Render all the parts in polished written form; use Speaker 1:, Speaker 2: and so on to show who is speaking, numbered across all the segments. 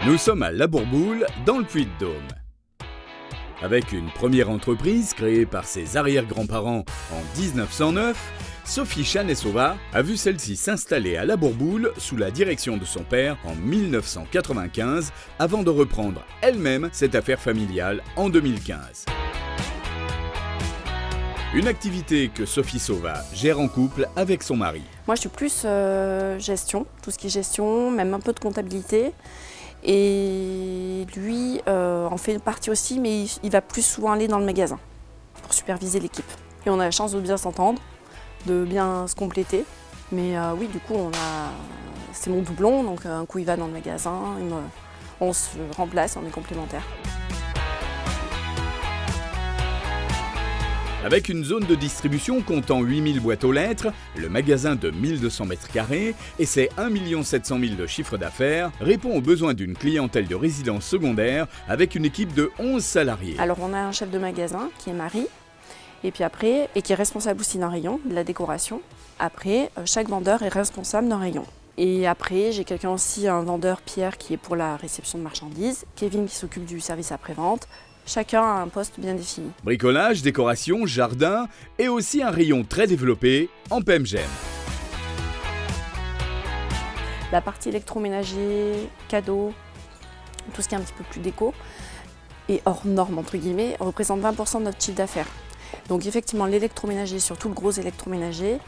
Speaker 1: Nous sommes à La Bourboule, dans le Puy-de-Dôme. Avec une première entreprise créée par ses arrière-grands-parents en 1909, Sophie Chanet-Sauvat a vu celle-ci s'installer à La Bourboule sous la direction de son père en 1995 avant de reprendre elle-même cette affaire familiale en 2015. Une activité que Sophie Sauvat gère en couple avec son mari.
Speaker 2: Moi je suis plus gestion, tout ce qui est gestion, même un peu de comptabilité. Et lui en fait partie aussi, mais il va plus souvent aller dans le magasin pour superviser l'équipe. Et on a la chance de bien s'entendre, de bien se compléter. Mais oui, du coup, c'est mon doublon, donc un coup il va dans le magasin, on se remplace, on est complémentaires.
Speaker 1: Avec une zone de distribution comptant 8000 boîtes aux lettres, le magasin de 1200 m² et ses 1 700 000 de chiffre d'affaires répond aux besoins d'une clientèle de résidence secondaire avec une équipe de 11 salariés.
Speaker 2: Alors on a un chef de magasin qui est Marie, et puis après, et qui est responsable aussi d'un rayon, de la décoration. Après, chaque vendeur est responsable d'un rayon. Et après, j'ai quelqu'un aussi, un vendeur Pierre qui est pour la réception de marchandises, Kevin qui s'occupe du service après-vente. Chacun a un poste bien défini.
Speaker 1: Bricolage, décoration, jardin et aussi un rayon très développé en PMGM.
Speaker 2: La partie électroménager, cadeaux, tout ce qui est un petit peu plus déco et hors norme entre guillemets, représente 20% de notre chiffre d'affaires. Donc effectivement l'électroménager, surtout le gros électroménager,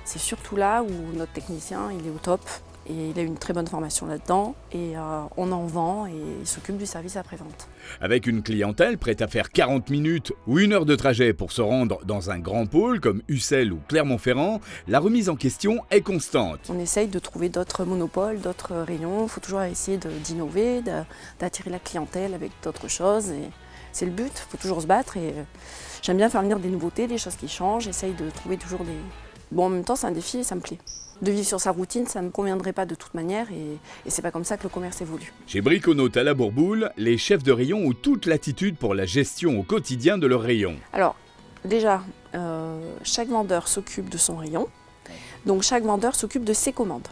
Speaker 2: c'est surtout là où notre technicien il est au top. Et il a eu une très bonne formation là-dedans et on en vend et il s'occupe du service après-vente.
Speaker 1: Avec une clientèle prête à faire 40 minutes ou 1 heure de trajet pour se rendre dans un grand pôle comme Ussel ou Clermont-Ferrand, la remise en question est constante.
Speaker 2: On essaye de trouver d'autres monopoles, d'autres rayons. Il faut toujours essayer d'innover, d'attirer la clientèle avec d'autres choses. Et c'est le but, il faut toujours se battre. Et j'aime bien faire venir des nouveautés, des choses qui changent. J'essaye de trouver toujours des... Bon, en même temps, c'est un défi et ça me plaît. De vivre sur sa routine, ça ne me conviendrait pas de toute manière et c'est pas comme ça que le commerce évolue.
Speaker 1: Chez Briconote à La Bourboule, les chefs de rayon ont toute l'attitude pour la gestion au quotidien de leur rayon.
Speaker 2: Alors, déjà, chaque vendeur s'occupe de son rayon, donc chaque vendeur s'occupe de ses commandes.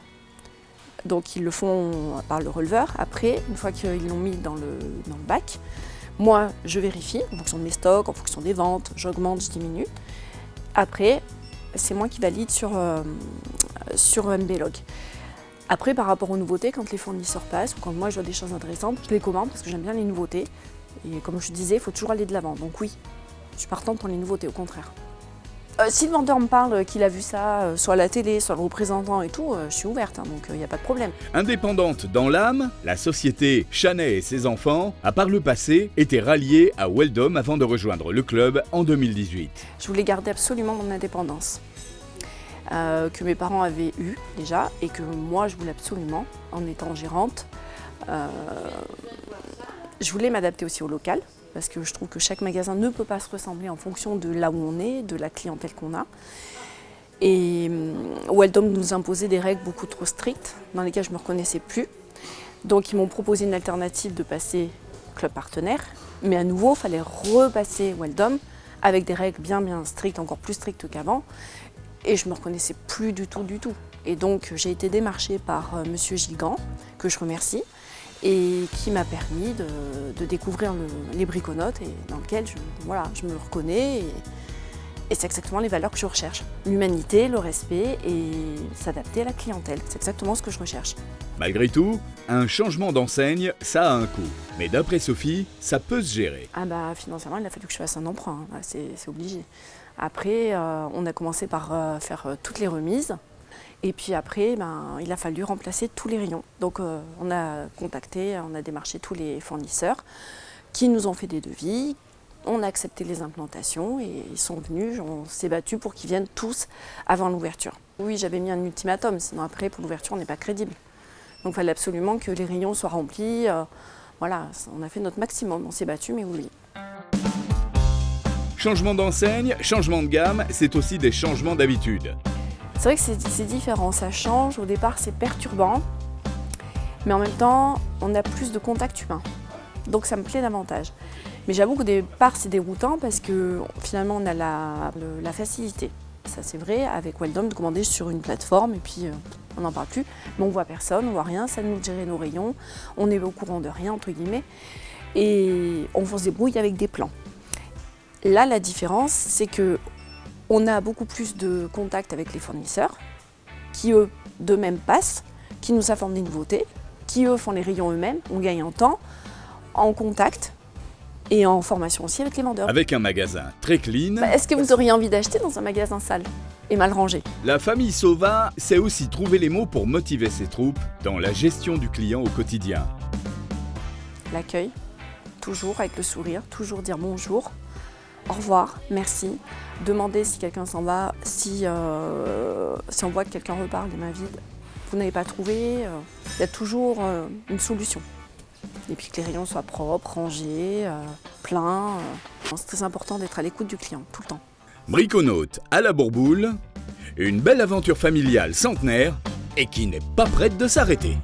Speaker 2: Donc ils le font par le releveur. Après, une fois qu'ils l'ont mis dans le bac, moi je vérifie en fonction de mes stocks, en fonction des ventes, j'augmente, je diminue. Après, c'est moi qui valide sur MBLog. Après, par rapport aux nouveautés, quand les fournisseurs passent ou quand moi je vois des choses intéressantes, je les commande parce que j'aime bien les nouveautés. Et comme je disais, il faut toujours aller de l'avant. Donc oui, je suis partante pour les nouveautés, au contraire. Si le vendeur me parle qu'il a vu ça, soit à la télé, soit le représentant et tout, je suis ouverte, hein, donc il n'y a pas de problème.
Speaker 1: Indépendante dans l'âme, la société Chanet et ses enfants a par le passé été ralliée à Weldom avant de rejoindre le club en 2018.
Speaker 2: Je voulais garder absolument mon indépendance, que mes parents avaient eu déjà et que moi je voulais absolument en étant gérante. Je voulais m'adapter aussi au local. Parce que je trouve que chaque magasin ne peut pas se ressembler en fonction de là où on est, de la clientèle qu'on a. Et Weldom nous imposait des règles beaucoup trop strictes, dans lesquelles je ne me reconnaissais plus. Donc ils m'ont proposé une alternative de passer club partenaire, mais à nouveau, il fallait repasser Weldom avec des règles bien strictes, encore plus strictes qu'avant. Et je ne me reconnaissais plus du tout. Et donc j'ai été démarchée par Monsieur Gilgan, que je remercie, et qui m'a permis de découvrir les Briconotes et dans lequel je me reconnais et c'est exactement les valeurs que je recherche. L'humanité, le respect et s'adapter à la clientèle, c'est exactement ce que je recherche.
Speaker 1: Malgré tout, un changement d'enseigne, ça a un coût. Mais d'après Sophie, ça peut se gérer.
Speaker 2: Ah bah financièrement, il a fallu que je fasse un emprunt, hein. C'est obligé. Après, on a commencé par faire toutes les remises. Et puis après, il a fallu remplacer tous les rayons. Donc on a démarché tous les fournisseurs qui nous ont fait des devis. On a accepté les implantations et ils sont venus, on s'est battu pour qu'ils viennent tous avant l'ouverture. Oui, j'avais mis un ultimatum, sinon après pour l'ouverture on n'est pas crédible. Donc il fallait absolument que les rayons soient remplis. Voilà, on a fait notre maximum, on s'est battu, mais oui.
Speaker 1: Changement d'enseigne, changement de gamme, c'est aussi des changements d'habitude.
Speaker 2: C'est vrai que c'est différent, ça change, au départ c'est perturbant, mais en même temps on a plus de contact humain, donc ça me plaît davantage. Mais j'avoue qu'au départ c'est déroutant parce que finalement on a la facilité. ça c'est vrai, avec Weldom, de commander sur une plateforme et puis on n'en parle plus. Mais on voit personne, on voit rien, ça nous gérer nos rayons, on est au courant de rien, entre guillemets, et on se débrouille avec des plans. Là, la différence, c'est que on a beaucoup plus de contact avec les fournisseurs, qui eux, d'eux-mêmes passent, qui nous informent des nouveautés, qui eux font les rayons eux-mêmes, on gagne en temps, en contact et en formation aussi avec les vendeurs.
Speaker 1: Avec un magasin très clean,
Speaker 2: Est-ce que vous auriez envie d'acheter dans un magasin sale et mal rangé?
Speaker 1: la famille Sauva sait aussi trouver les mots pour motiver ses troupes dans la gestion du client au quotidien.
Speaker 2: L'accueil, toujours avec le sourire, toujours dire bonjour, au revoir, merci, demander si quelqu'un s'en va, si on voit que quelqu'un repart les mains vides, vous n'avez pas trouvé, il y a toujours une solution. Et puis que les rayons soient propres, rangés, pleins. C'est très important d'être à l'écoute du client, tout le temps.
Speaker 1: Briconaute à la Bourboule, une belle aventure familiale centenaire et qui n'est pas prête de s'arrêter.